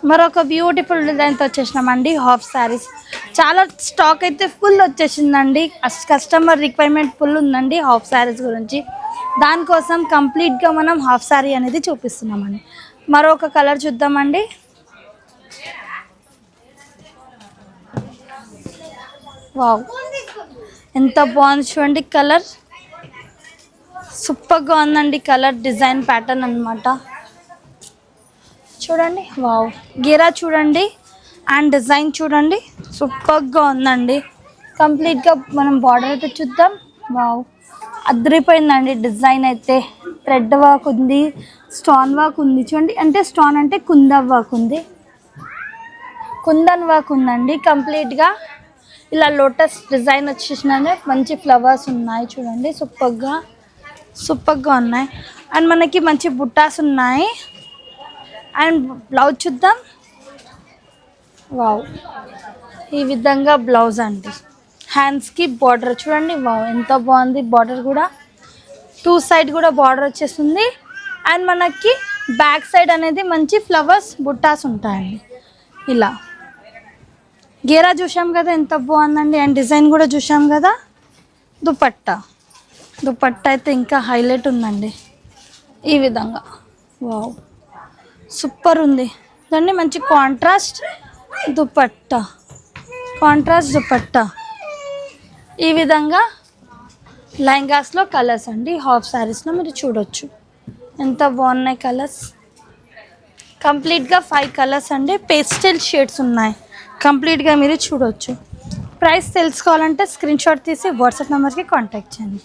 మరొక బ్యూటిఫుల్ డిజైన్తో వచ్చేసినామండి హాఫ్ శారీస్. చాలా స్టాక్ అయితే ఫుల్ వచ్చేసిందండి. కస్టమర్ రిక్వైర్మెంట్ ఫుల్ ఉందండి హాఫ్ శారీస్ గురించి. దానికోసం కంప్లీట్గా మనం హాఫ్ శారీ అనేది చూపిస్తున్నామండి. మరొక కలర్ చూద్దామండి. వావ్, ఎంత బాగుంది చూడండి కలర్. సూపర్గా ఉందండి కలర్. డిజైన్ ప్యాటర్న్ అనమాట చూడండి. వావ్, గీరా చూడండి అండ్ డిజైన్ చూడండి. సూపర్గా ఉందండి. కంప్లీట్గా మనం బార్డర్ అయితే చూద్దాం. వావ్, అదిరిపోయిందండి డిజైన్ అయితే. థ్రెడ్ వర్క్ ఉంది, స్టోన్ వర్క్ ఉంది చూడండి. అంటే స్టోన్ అంటే కుందన్ వర్క్ ఉంది, కుందన్ వర్క్ ఉందండి. కంప్లీట్గా ఇలా లోటస్ డిజైన్ వచ్చేసినాయి. మంచి ఫ్లవర్స్ ఉన్నాయి చూడండి. సూపర్గా ఉన్నాయి. అండ్ మనకి మంచి బుట్టాస్ ఉన్నాయి. అండ్ బ్లౌజ్ చూద్దాం. వావ్, ఈ విధంగా బ్లౌజ్ అండి. హ్యాండ్స్కి బార్డర్ చూడండి. వావ్, ఎంత బాగుంది. బార్డర్ కూడా 2 సైడ్ కూడా బార్డర్ వచ్చేస్తుంది. అండ్ మనకి బ్యాక్ సైడ్ అనేది మంచి ఫ్లవర్స్ బుట్టాస్ ఉంటాయండి. ఇలా గేరా చూసాం కదా, ఎంత బాగుందండి. అండ్ డిజైన్ కూడా చూసాం కదా. దుపట్టా అయితే ఇంకా హైలైట్ ఉందండి ఈ విధంగా. వావ్, సూపర్ ఉంది దాన్ని. మంచి కాంట్రాస్ట్ దుపట్టా ఈ విధంగా లెహంగాస్లో కలర్స్ అండి. హాఫ్ శారీస్లో మీరు చూడొచ్చు ఎంత బాగున్నాయి కలర్స్. కంప్లీట్గా 5 కలర్స్ అండి. పేస్టల్ షేడ్స్ ఉన్నాయి. కంప్లీట్గా మీరు చూడొచ్చు. ప్రైస్ తెలుసుకోవాలంటే స్క్రీన్ షాట్ తీసి వాట్సాప్ నెంబర్కి కాంటాక్ట్ చేయండి.